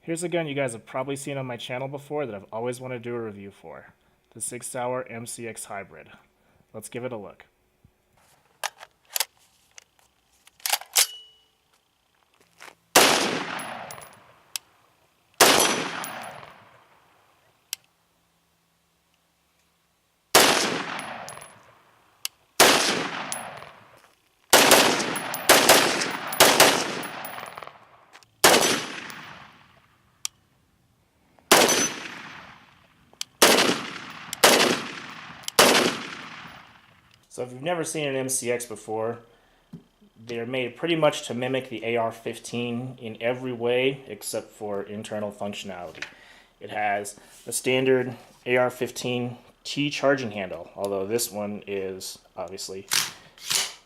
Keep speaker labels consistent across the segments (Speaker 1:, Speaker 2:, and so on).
Speaker 1: Here's a gun you guys have probably seen on my channel before that I've always wanted to do a review for. The Sig Sauer MCX Hybrid. Let's give it a look. So if you've never seen an MCX before, they're made pretty much to mimic the AR-15 in every way except for internal functionality. It has the standard AR-15 T charging handle, although this one is obviously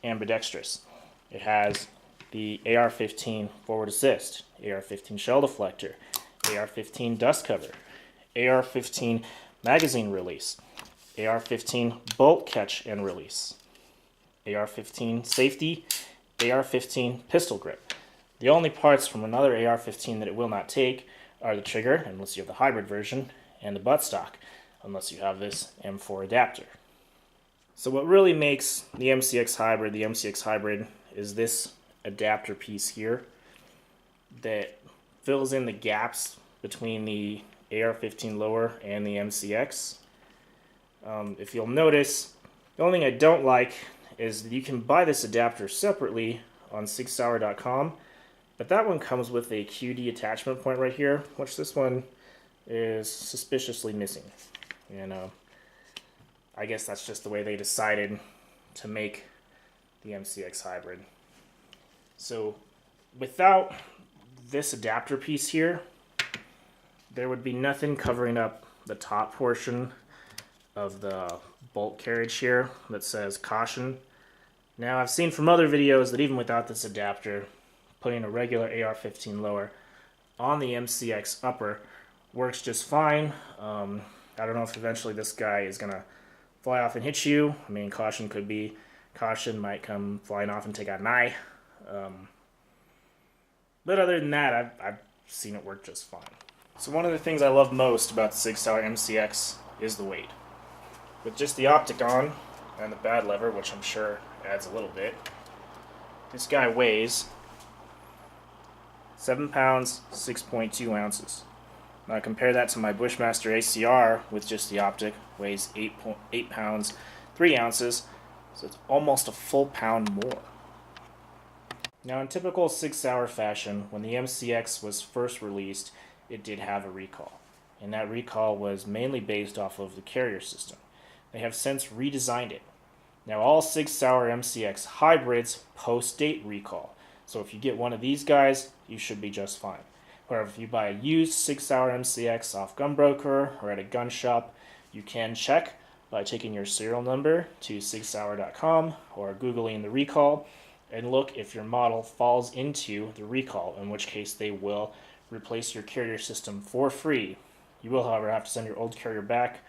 Speaker 1: ambidextrous. It has the AR-15 forward assist, AR-15 shell deflector, AR-15 dust cover, AR-15 magazine release, AR-15 bolt catch and release, AR-15 safety, AR-15 pistol grip. The only parts from another AR-15 that it will not take are the trigger, unless you have the hybrid version, and the buttstock, unless you have this M4 adapter. So what really makes the MCX Hybrid is this adapter piece here that fills in the gaps between the AR-15 lower and the MCX. If you'll notice, the only thing I don't like is that you can buy this adapter separately on sigsauer.com, but that one comes with a QD attachment point right here, which this one is suspiciously missing. And I guess that's just the way they decided to make the MCX Hybrid. So without this adapter piece here, there would be nothing covering up the top portion of the bolt carriage here that says caution. Now I've seen from other videos that even without this adapter, putting a regular AR-15 lower on the MCX upper works just fine. I don't know if eventually this guy is gonna fly off and hit you. I mean, caution might come flying off and take out an eye. But other than that, I've seen it work just fine. So one of the things I love most about the Sig Sauer MCX is the weight. With just the optic on and the bad lever, which I'm sure adds a little bit, this guy weighs 7 pounds, 6.2 ounces. Now compare that to my Bushmaster ACR with just the optic, weighs 8 pounds, 3 ounces, so it's almost a full pound more. Now in typical Sig Sauer fashion, when the MCX was first released, it did have a recall. And that recall was mainly based off of the carrier system. They have since redesigned it. Now all Sig Sauer MCX hybrids post-date recall. So if you get one of these guys, you should be just fine. However, if you buy a used Sig Sauer MCX off Gunbroker or at a gun shop, you can check by taking your serial number to sigsauer.com or Googling the recall and look if your model falls into the recall, in which case they will replace your carrier system for free. You will, however, have to send your old carrier back,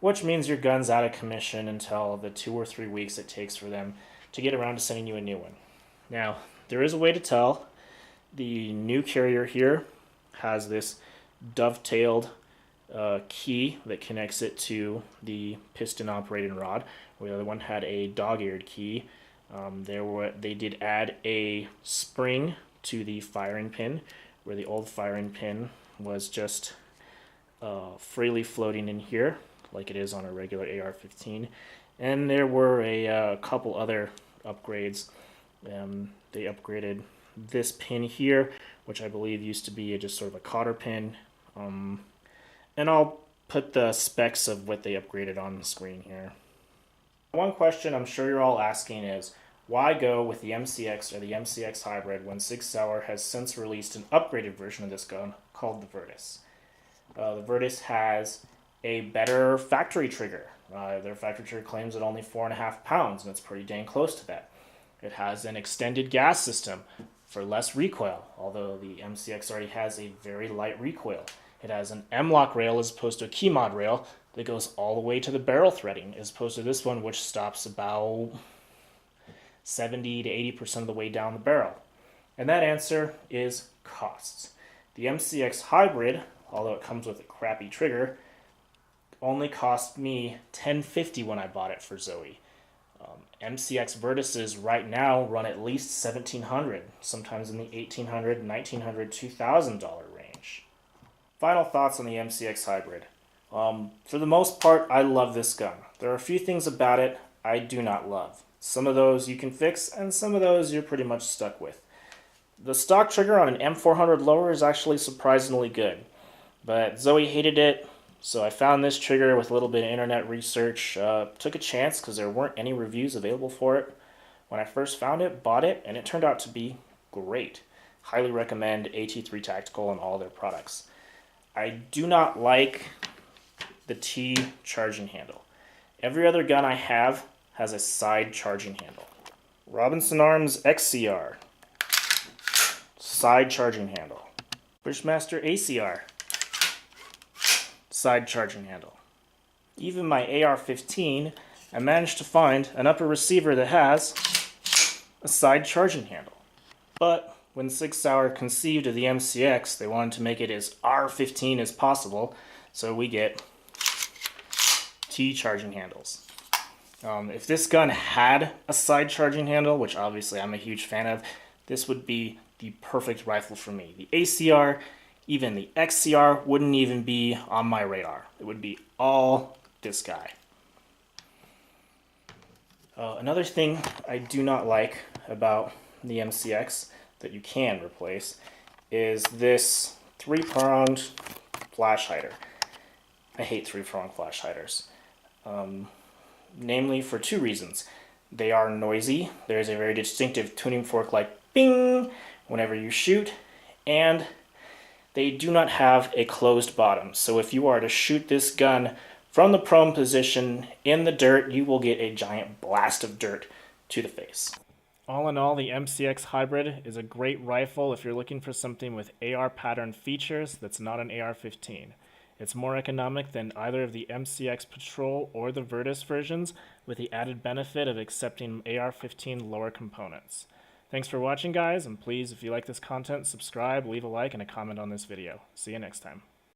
Speaker 1: which means your gun's out of commission until the 2 or 3 weeks it takes for them to get around to sending you a new one. Now, there is a way to tell. The new carrier here has this dovetailed key that connects it to the piston operating rod, where the other one had a dog-eared key. They did add a spring to the firing pin, where the old firing pin was just freely floating in here, like it is on a regular AR-15. And there were a couple other upgrades. They upgraded this pin here, which I believe used to be just sort of a cotter pin. And I'll put the specs of what they upgraded on the screen here. One question I'm sure you're all asking is, why go with the MCX or the MCX Hybrid when Sig Sauer has since released an upgraded version of this gun called the Virtus? The Virtus has a better factory trigger. Their factory trigger claims it only 4.5 pounds, and it's pretty dang close to that. It has an extended gas system for less recoil, although the MCX already has a very light recoil. It has an M-lock rail as opposed to a key mod rail that goes all the way to the barrel threading, as opposed to this one, which stops about 70 to 80% of the way down the barrel. And that answer is costs. The MCX Hybrid, although it comes with a crappy trigger, only cost me $10.50 when I bought it for Zoe. MCX Vertices right now run at least $1,700, sometimes in the $1,800, $1,900, $2,000 range. Final thoughts on the MCX Hybrid. For the most part, I love this gun. There are a few things about it I do not love. Some of those you can fix, and some of those you're pretty much stuck with. The stock trigger on an M400 lower is actually surprisingly good, but Zoe hated it, so I found this trigger with a little bit of internet research. Took a chance because there weren't any reviews available for it. When I first found it, bought it, and it turned out to be great. Highly recommend AT3 Tactical and all their products. I do not like the T charging handle. Every other gun I have has a side charging handle. Robinson Arms XCR, side charging handle. Bushmaster ACR, side charging handle. Even my AR-15, I managed to find an upper receiver that has a side charging handle. But when Sig Sauer conceived of the MCX, they wanted to make it as R15 as possible, so we get T charging handles. If this gun had a side charging handle, which obviously I'm a huge fan of, this would be the perfect rifle for me. The ACR, even the XCR, wouldn't even be on my radar. It would be all this guy. Another thing I do not like about the MCX that you can replace is this 3-pronged flash hider. I hate 3-pronged flash hiders. Namely for 2 reasons. They are noisy. There's a very distinctive tuning fork like bing whenever you shoot, and they do not have a closed bottom. So if you are to shoot this gun from the prone position in the dirt, you will get a giant blast of dirt to the face. All in all, the MCX Hybrid is a great rifle if you're looking for something with AR pattern features that's not an AR-15. It's more economic than either of the MCX Patrol or the Virtus versions, with the added benefit of accepting AR-15 lower components. Thanks for watching, guys, and please, if you like this content, subscribe, leave a like, and a comment on this video. See you next time.